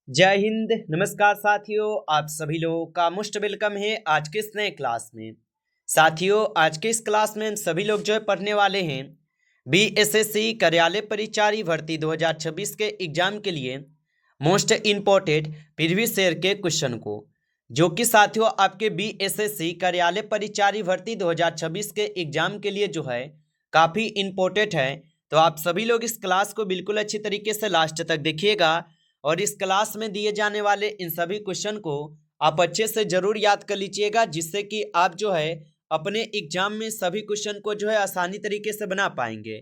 जय हिंद। नमस्कार साथियों, आप सभी लोगों का मोस्ट वेलकम है आज के इस नए क्लास में। साथियों, आज के इस क्लास में हम सभी लोग जो है पढ़ने वाले हैं बीएसएससी कार्यालय परिचारी भर्ती 2026 के एग्जाम के लिए मोस्ट इम्पोर्टेंट प्रीवियस ईयर के क्वेश्चन को, जो कि साथियों आपके बीएसएससी कार्यालय परिचारी भर्ती 2026 के एग्जाम के लिए जो है काफ़ी इम्पोर्टेंट है। तो आप सभी लोग इस क्लास को बिल्कुल अच्छी तरीके से लास्ट तक देखिएगा और इस क्लास में दिए जाने वाले इन सभी क्वेश्चन को आप अच्छे से जरूर याद कर लीजिएगा, जिससे कि आप जो है अपने एग्जाम में सभी क्वेश्चन को जो है आसानी तरीके से बना पाएंगे।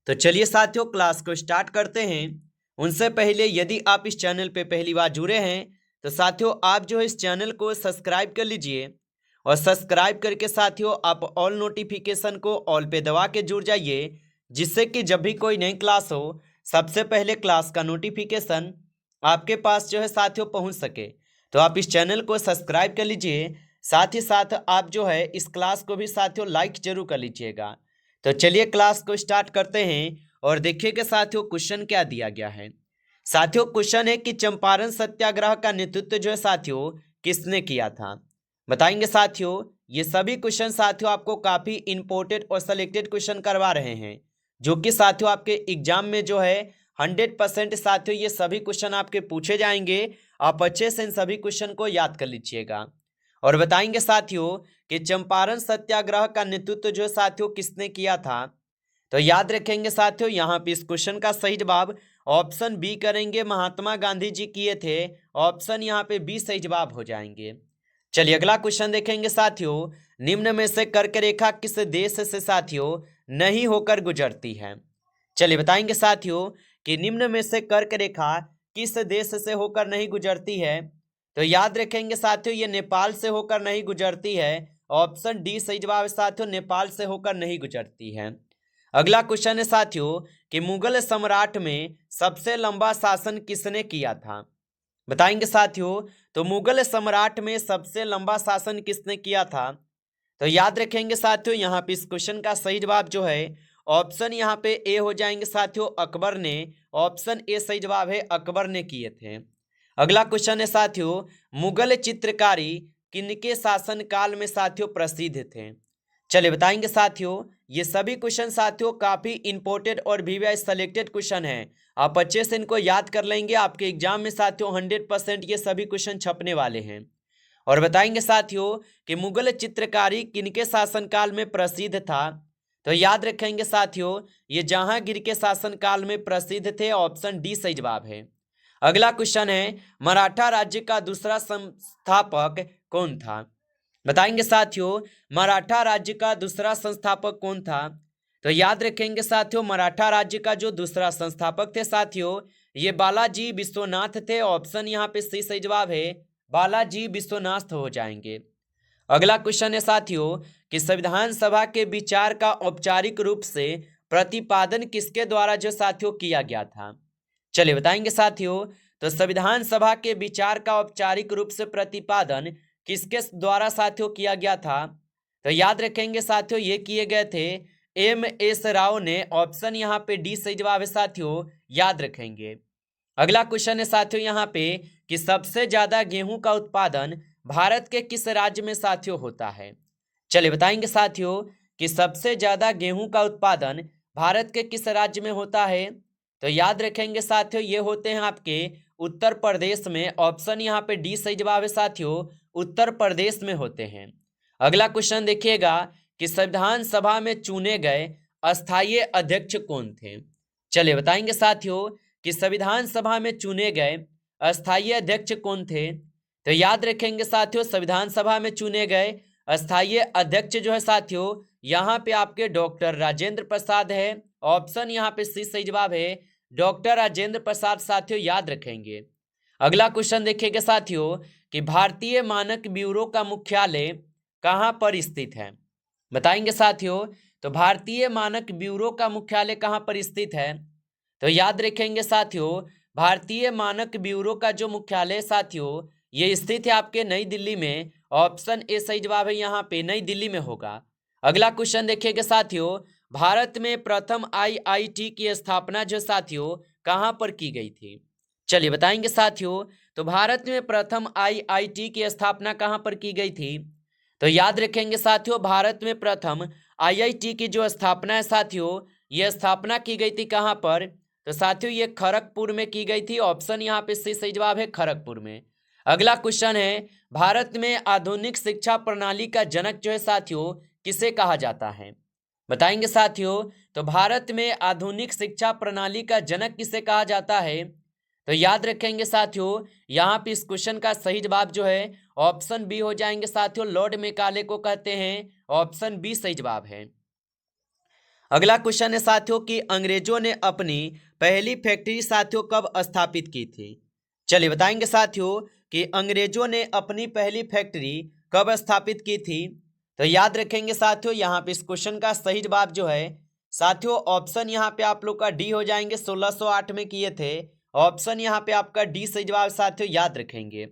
तो चलिए साथियों, क्लास को स्टार्ट करते हैं। उनसे पहले यदि आप इस चैनल पे पहली बार जुड़े हैं तो साथियों आप जो है इस चैनल को सब्सक्राइब कर लीजिए और सब्सक्राइब करके साथियों आप ऑल नोटिफिकेशन को ऑल पे दबा के जुड़ जाइए, जिससे कि जब भी कोई नई क्लास हो सबसे पहले क्लास का नोटिफिकेशन आपके पास जो है साथियों पहुंच सके। तो आप इस चैनल को सब्सक्राइब कर लीजिए, साथ ही साथ आप जो है इस क्लास को भी साथियों लाइक जरूर कर लीजिएगा। तो चलिए क्लास को स्टार्ट करते हैं और देखिए कि साथियों क्वेश्चन क्या दिया गया है। साथियों क्वेश्चन है कि चंपारण सत्याग्रह का नेतृत्व जो है साथियों किसने किया था। बताएंगे साथियों। ये सभी क्वेश्चन साथियों आपको काफी इंपॉर्टेंट और सिलेक्टेड क्वेश्चन करवा रहे हैं, जो कि साथियों आपके एग्जाम में जो है 100% साथियों ये सभी क्वेश्चन आपके पूछे जाएंगे। आप अच्छे से इन सभी क्वेश्चन को याद कर लीजिएगा और बताएंगे साथियों कि चंपारण सत्याग्रह का नेतृत्व जो है साथियों किसने किया था। तो याद रखेंगे साथियों, यहाँ पे इस क्वेश्चन का सही जवाब ऑप्शन बी करेंगे, महात्मा गांधी जी किए थे। ऑप्शन यहाँ पे बी सही जवाब हो जाएंगे। चलिए अगला क्वेश्चन देखेंगे साथियों। निम्न में से कर्क रेखा किस देश से साथियों नहीं होकर गुजरती है। चलिए बताएंगे साथियों कि निम्न में से कर्क रेखा किस देश से होकर नहीं गुजरती है। तो याद रखेंगे साथियों ये नेपाल से होकर नहीं गुजरती है। ऑप्शन डी सही जवाब है साथियों, नेपाल से होकर नहीं गुजरती है। अगला क्वेश्चन है साथियों कि मुगल सम्राट में सबसे लंबा शासन किसने किया था। बताएंगे साथियों तो मुगल सम्राट में सबसे लंबा शासन किसने किया था। तो याद रखेंगे साथियों यहाँ पे इस क्वेश्चन का सही जवाब जो है ऑप्शन यहाँ पे ए हो जाएंगे साथियों, अकबर ने। ऑप्शन ए सही जवाब है, अकबर ने किए थे। अगला क्वेश्चन है साथियों मुगल चित्रकारी किनके शासन काल में साथियों प्रसिद्ध थे। चलिए बताएंगे साथियों ये सभी क्वेश्चन साथियों काफी इंपॉर्टेंट और वीवीआई सेलेक्टेड क्वेश्चन है। आप अच्छे से इनको याद कर लेंगे, आपके एग्जाम में साथियों 100% ये सभी क्वेश्चन छपने वाले हैं। और बताएंगे साथियों कि मुगल चित्रकारी किनके शासनकाल में प्रसिद्ध था। तो याद रखेंगे साथियों ये जहांगीर के शासनकाल में प्रसिद्ध थे। ऑप्शन डी सही जवाब है। अगला क्वेश्चन है मराठा राज्य का दूसरा संस्थापक कौन था। बताएंगे साथियों मराठा राज्य का दूसरा संस्थापक कौन था। तो याद रखेंगे साथियों मराठा राज्य का जो दूसरा संस्थापक थे साथियों ये बालाजी विश्वनाथ थे। ऑप्शन यहाँ पे सी सही जवाब है, बालाजी विश्वनाथ हो जाएंगे। अगला क्वेश्चन है साथियों कि संविधान सभा के विचार का औपचारिक रूप से प्रतिपादन किसके द्वारा जो साथियों किया गया था। चलिए बताएंगे साथियों तो संविधान सभा के विचार का औपचारिक रूप से प्रतिपादन किसके द्वारा साथियों किया गया था। तो याद रखेंगे साथियों ये किए गए थे एम.एस. राव ने। ऑप्शन यहाँ पे डी सही जवाब है साथियों, याद रखेंगे। अगला क्वेश्चन है साथियों यहाँ पे कि सबसे ज्यादा गेहूं का उत्पादन भारत के किस राज्य में साथियों होता है। चलिए बताएंगे साथियों कि सबसे ज्यादा गेहूं का उत्पादन भारत के किस राज्य में होता है। तो याद रखेंगे साथियों ये होते हैं आपके उत्तर प्रदेश में। ऑप्शन यहाँ पे डी सही जवाब है साथियों, उत्तर प्रदेश में होते हैं। अगला क्वेश्चन देखिएगा कि संविधान सभा में चुने गए अस्थायी अध्यक्ष कौन थे। चलिए बताएंगे साथियों कि संविधान सभा में चुने गए अस्थायी अध्यक्ष कौन थे। तो याद रखेंगे साथियों संविधान सभा में चुने गए अस्थायी अध्यक्ष जो है साथियों यहाँ पे आपके डॉक्टर राजेंद्र प्रसाद है। ऑप्शन यहाँ पे सी सही जवाब है, डॉक्टर राजेंद्र प्रसाद साथियों, याद रखेंगे। अगला क्वेश्चन देखिएगा साथियों कि भारतीय मानक ब्यूरो का मुख्यालय कहाँ पर स्थित है। बताएंगे साथियों तो भारतीय मानक ब्यूरो का मुख्यालय कहाँ पर स्थित है। तो याद रखेंगे साथियों भारतीय मानक ब्यूरो का जो मुख्यालय साथियों ये स्थित है आपके नई दिल्ली में। ऑप्शन ए सही जवाब है, यहाँ पे नई दिल्ली में होगा। अगला क्वेश्चन देखिएगा साथियों भारत में प्रथम आईआईटी की स्थापना जो साथियों कहाँ पर की गई थी। चलिए बताएंगे साथियों। तो भारत में प्रथम आईआईटी की स्थापना कहां पर की गई थी? तो याद रखेंगे साथियों, भारत में प्रथम आईआईटी की जो स्थापना है साथियों, यह स्थापना की गई थी कहां पर? तो साथियों ये खड़गपुर में की गई थी। ऑप्शन यहाँ पे सही जवाब है खड़गपुर में। अगला क्वेश्चन है, भारत में आधुनिक शिक्षा प्रणाली का जनक जो है साथियों, किसे कहा जाता है? बताएंगे साथियों। तो भारत में आधुनिक शिक्षा प्रणाली का जनक किसे कहा जाता है? तो याद रखेंगे साथियों, यहाँ पे इस क्वेश्चन का सही जवाब जो है ऑप्शन बी हो जाएंगे साथियों, लॉर्ड मेकाले को कहते हैं। ऑप्शन बी सही जवाब है। अगला क्वेश्चन है साथियों कि अंग्रेजों ने अपनी पहली फैक्ट्री साथियों कब स्थापित की थी? चलिए बताएंगे साथियों कि अंग्रेजों ने अपनी पहली फैक्ट्री कब स्थापित की थी। तो याद रखेंगे साथियों, यहाँ पे इस क्वेश्चन का सही जवाब जो है साथियों, ऑप्शन यहाँ पे आप लोग का डी हो जाएंगे, 1608 में किए थे। ऑप्शन यहाँ पे आपका डी सही जवाब साथियों, याद रखेंगे।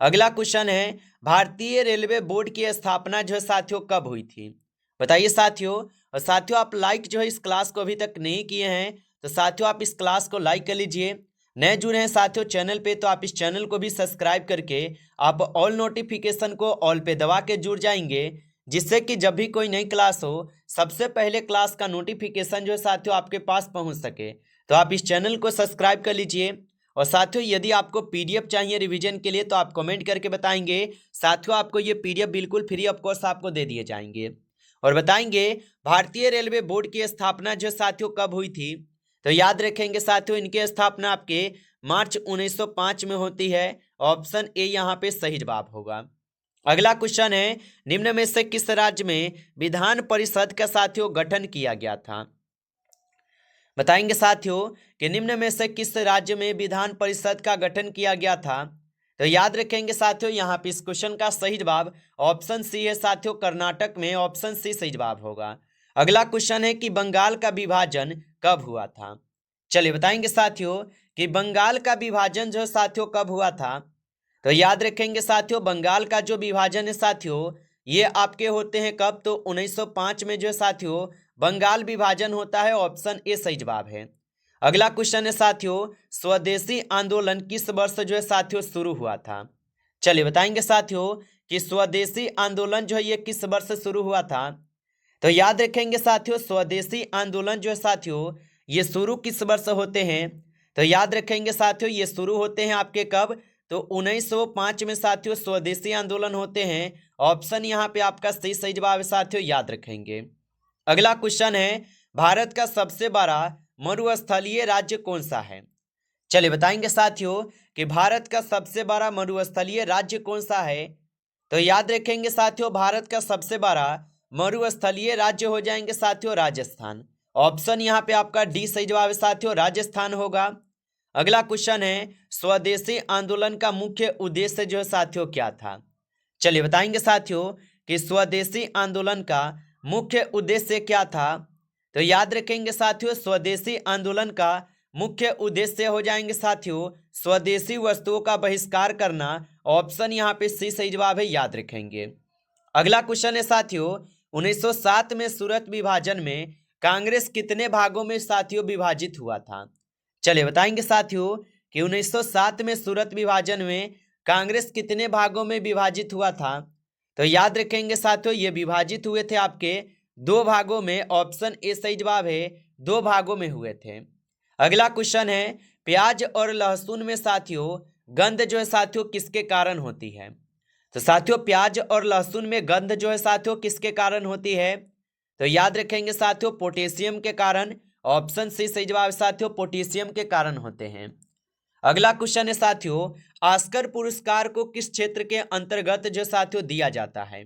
अगला क्वेश्चन है, भारतीय रेलवे बोर्ड की स्थापना जो है साथियों कब हुई थी? बताइए साथियों। और साथियों आप लाइक जो है इस क्लास को अभी तक नहीं किए हैं तो साथियों आप इस क्लास को लाइक कर लीजिए। नए जुड़े हैं साथियों चैनल पे तो आप इस चैनल को भी सब्सक्राइब करके आप ऑल नोटिफिकेशन को ऑल पे दबा के जुड़ जाएंगे, जिससे कि जब भी कोई नई क्लास हो सबसे पहले क्लास का नोटिफिकेशन जो है साथियों आपके पास पहुंच सके। तो आप इस चैनल को सब्सक्राइब कर लीजिए। और साथियों यदि आपको पीडीएफ चाहिए रिवीजन के लिए तो आप कमेंट करके बताएंगे। साथियों आपको ये पीडीएफ बिल्कुल फ्री ऑफ कॉस्ट आपको दे दिए जाएंगे। और बताएंगे भारतीय रेलवे बोर्ड की स्थापना जो साथियों कब हुई थी? तो याद रखेंगे साथियों, इनकी स्थापना आपके मार्च 1905 में होती है। ऑप्शन ए यहाँ पे सही जवाब होगा। अगला क्वेश्चन है, निम्न में से किस राज्य में विधान परिषद का साथियों गठन किया गया था? बताएंगे साथियों कि निम्न में से किस राज्य में विधान परिषद का गठन किया गया था? तो याद रखेंगे साथियों, यहाँ पे इस क्वेश्चन का सही जवाब ऑप्शन सी है साथियों, कर्नाटक में। ऑप्शन सी सही जवाब होगा। अगला क्वेश्चन है कि बंगाल का विभाजन कब हुआ था? चलिए बताएंगे साथियों कि बंगाल का विभाजन जो साथियों कब हुआ था? तो याद रखेंगे साथियों, बंगाल का जो विभाजन है साथियों ये आपके होते हैं कब? तो 1905 में जो है साथियों बंगाल विभाजन होता है। ऑप्शन ए सही जवाब है। अगला क्वेश्चन है साथियों, स्वदेशी आंदोलन किस वर्ष जो है साथियों शुरू हुआ था? चलिए बताएंगे साथियों कि स्वदेशी आंदोलन जो है ये किस वर्ष शुरू हुआ था? तो याद रखेंगे साथियों, स्वदेशी आंदोलन जो है साथियों ये शुरू किस वर्ष होते हैं? तो याद रखेंगे साथियों, ये शुरू होते हैं आपके कब? तो 1905 में साथियों स्वदेशी आंदोलन होते हैं। ऑप्शन यहाँ पे आपका सही जवाब है साथियों, याद रखेंगे। अगला क्वेश्चन है, भारत का सबसे बड़ा मरुस्थलीय राज्य कौन सा है? चलिए बताएंगे साथियों कि भारत का सबसे बड़ा मरुस्थलीय राज्य कौन सा है? तो याद रखेंगे साथियों, भारत का सबसे बड़ा मरुस्थलीय राज्य हो जाएंगे साथियों राजस्थान। ऑप्शन यहाँ पे आपका डी सही जवाब है साथियों, राजस्थान होगा। अगला क्वेश्चन है, स्वदेशी आंदोलन का मुख्य उद्देश्य जो है साथियों क्या था? चलिए बताएंगे साथियों कि स्वदेशी आंदोलन का मुख्य उद्देश्य क्या था? तो याद रखेंगे साथियों, स्वदेशी आंदोलन का मुख्य उद्देश्य हो जाएंगे साथियों स्वदेशी वस्तुओं का बहिष्कार करना। ऑप्शन यहाँ पे सी सही जवाब है, याद रखेंगे। अगला क्वेश्चन है साथियों, 1907 में सूरत विभाजन में कांग्रेस कितने भागों में साथियों विभाजित हुआ था? चलिए बताएंगे साथियों कि 1907 में सूरत विभाजन में कांग्रेस कितने भागों में विभाजित हुआ था? तो याद रखेंगे साथियों ये विभाजित हुए थे आपके दो भागों में। ऑप्शन ए सही जवाब है, दो भागों में हुए थे। अगला क्वेश्चन है, प्याज और लहसुन में साथियों गंध जो है साथियों किसके कारण होती है? तो साथियों प्याज और लहसुन में गंध जो है साथियों किसके कारण होती है? तो याद रखेंगे साथियों पोटेशियम के कारण। ऑप्शन सी सही जवाब साथियों, पोटेशियम के कारण होते हैं। अगला क्वेश्चन है साथियों, ऑस्कर पुरस्कार को किस क्षेत्र के अंतर्गत जो साथियों दिया जाता है?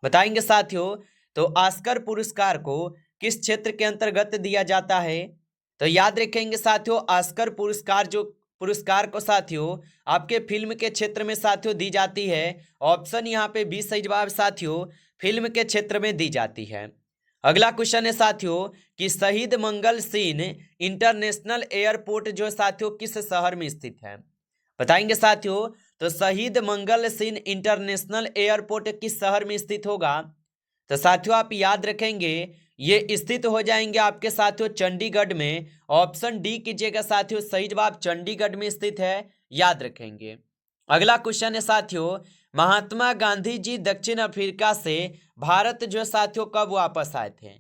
बताएंगे साथियों, तो ऑस्कर पुरस्कार को किस क्षेत्र के अंतर्गत दिया जाता है? तो याद रखेंगे साथियों, ऑस्कर पुरस्कार को साथियों आपके फिल्म के क्षेत्र में साथियों दी जाती है। ऑप्शन यहाँ पे बी सही जवाब साथियों, फिल्म के क्षेत्र में दी जाती है। अगला क्वेश्चन है साथियों कि शहीद मंगल सिंह इंटरनेशनल एयरपोर्ट जो साथियों किस शहर में स्थित है? बताएंगे साथियों, तो शहीद मंगल सिंह इंटरनेशनल एयरपोर्ट किस शहर में स्थित होगा? तो साथियों आप याद रखेंगे ये स्थित हो जाएंगे आपके साथियों चंडीगढ़ में। ऑप्शन डी कीजिएगा साथियों, सही जवाब चंडीगढ़ में स्थित है, याद रखेंगे। अगला क्वेश्चन है साथियों, महात्मा गांधी जी दक्षिण अफ्रीका से भारत जो साथियों कब वापस आए थे?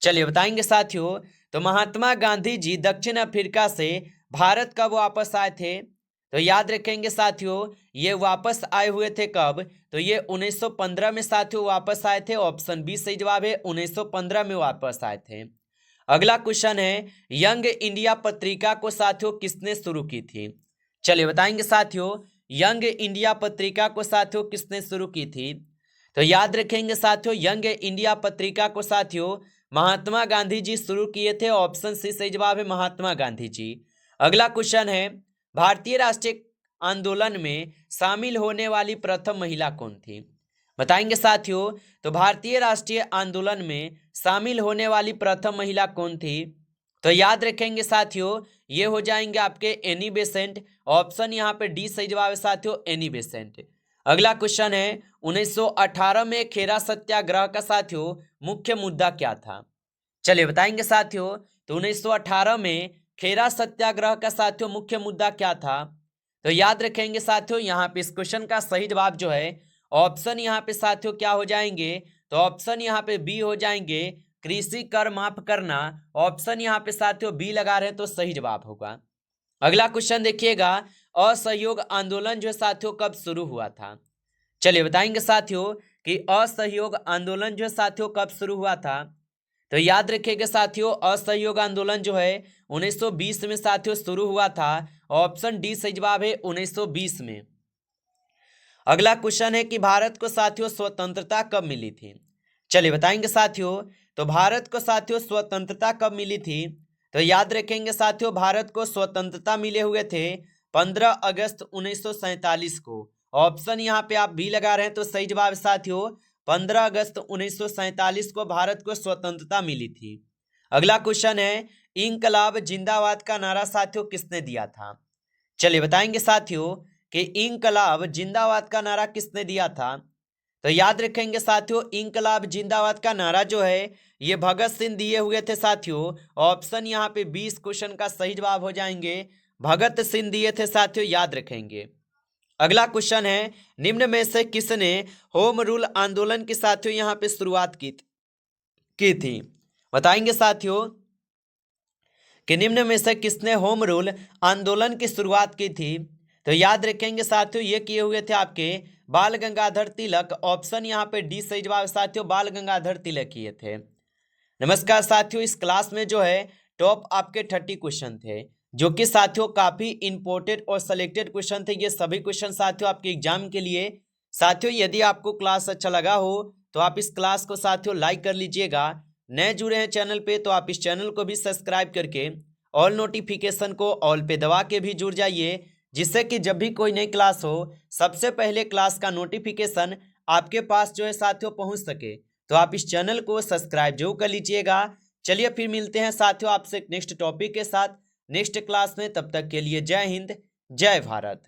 चलिए बताएंगे साथियों। तो महात्मा गांधी जी दक्षिण अफ्रीका से भारत कब वापस आए थे? तो याद रखेंगे साथियों, ये वापस आए हुए थे कब? तो ये 1915 में साथियों वापस आए थे। ऑप्शन बी सही जवाब है, 1915 में वापस आए थे। अगला क्वेश्चन है, यंग इंडिया पत्रिका को साथियों किसने शुरू की थी? चलिए बताएंगे साथियों, यंग इंडिया पत्रिका को साथियों किसने शुरू की थी? तो याद रखेंगे साथियों, यंग इंडिया पत्रिका को साथियों महात्मा गांधी जी शुरू किए थे। ऑप्शन सी सही जवाब है, महात्मा गांधी जी। अगला क्वेश्चन है, भारतीय राष्ट्रीय आंदोलन में शामिल होने वाली प्रथम महिला कौन थी? बताएंगे साथियों। तो भारतीय राष्ट्रीय आंदोलन में शामिल होने वाली प्रथम महिला कौन थी? तो याद रखेंगे साथियों, ये हो जाएंगे आपके एनी बेसेंट। ऑप्शन यहाँ पे डी सही जवाब है साथियों, एनी बेसेंट। अगला क्वेश्चन है, 1918 में खेरा सत्याग्रह का साथियों मुख्य मुद्दा क्या था? चलिए बताएंगे साथियों। तो 1918 में खेरा सत्याग्रह का साथियों मुख्य मुद्दा क्या था? तो याद रखेंगे साथियों, यहाँ पे इस क्वेश्चन का सही जवाब जो है ऑप्शन यहाँ पे साथियों क्या हो जाएंगे? तो ऑप्शन यहाँ पे बी हो जाएंगे, कृषि कर माफ करना। ऑप्शन यहाँ पे साथियों बी लगा रहे हैं तो सही जवाब होगा। अगला क्वेश्चन देखिएगा, असहयोग आंदोलन जो साथियों कब शुरू हुआ था? चलिए बताएंगे साथियों कि असहयोग आंदोलन जो साथियों कब शुरू हुआ था? तो याद रखिएगा साथियों, असहयोग आंदोलन जो है 1920 में साथियों शुरू हुआ था। ऑप्शन डी सही जवाब है, 1920 में। अगला क्वेश्चन है कि भारत को साथियों स्वतंत्रता कब मिली थी? चलिए बताएंगे साथियों। तो भारत को साथियों स्वतंत्रता कब मिली थी? तो याद रखेंगे साथियों, भारत को स्वतंत्रता मिले हुए थे 15 अगस्त 1947 को। ऑप्शन यहाँ पे आप भी लगा रहे हैं तो सही जवाब साथियों 15 अगस्त 1947 को भारत को स्वतंत्रता मिली थी। अगला क्वेश्चन है, इंकलाब जिंदाबाद का नारा साथियों किसने दिया था? चलिए बताएंगे साथियों कि इंकलाब जिंदाबाद का नारा किसने दिया था? तो याद रखेंगे साथियों, इंकलाब जिंदाबाद का नारा जो है ये भगत सिंह दिए हुए थे साथियों। ऑप्शन यहाँ पे 20 क्वेश्चन का सही जवाब हो जाएंगे, भगत सिंह दिए थे साथियों, याद रखेंगे। अगला क्वेश्चन है, निम्न में से किसने होम रूल आंदोलन के साथियों यहाँ पे शुरुआत की थी? बताएंगे साथियों कि निम्न में से किसने होम रूल आंदोलन की शुरुआत की थी? तो याद रखेंगे साथियों, ये किए हुए थे आपके बाल गंगाधर तिलक। ऑप्शन यहाँ पे डी सही जवाब साथियों, बाल गंगाधर तिलक किए थे। नमस्कार साथियों, इस क्लास में जो है टॉप आपके 30 क्वेश्चन थे जो कि साथियों काफी इंपोर्टेंट और सिलेक्टेड क्वेश्चन थे। ये सभी क्वेश्चन साथियों आपके एग्जाम के लिए। साथियों यदि आपको क्लास अच्छा लगा हो तो आप इस क्लास को साथियों लाइक कर लीजिएगा। नए जुड़े हैं चैनल पे तो आप इस चैनल को भी सब्सक्राइब करके ऑल नोटिफिकेशन को ऑल पे दबा के भी जुड़ जाइए, जिससे कि जब भी कोई नई क्लास हो सबसे पहले क्लास का नोटिफिकेशन आपके पास जो है साथियों पहुंच सके। तो आप इस चैनल को सब्सक्राइब जरूर कर लीजिएगा। चलिए फिर मिलते हैं साथियों आपसे नेक्स्ट टॉपिक के साथ नेक्स्ट क्लास में। तब तक के लिए जय हिंद, जय भारत।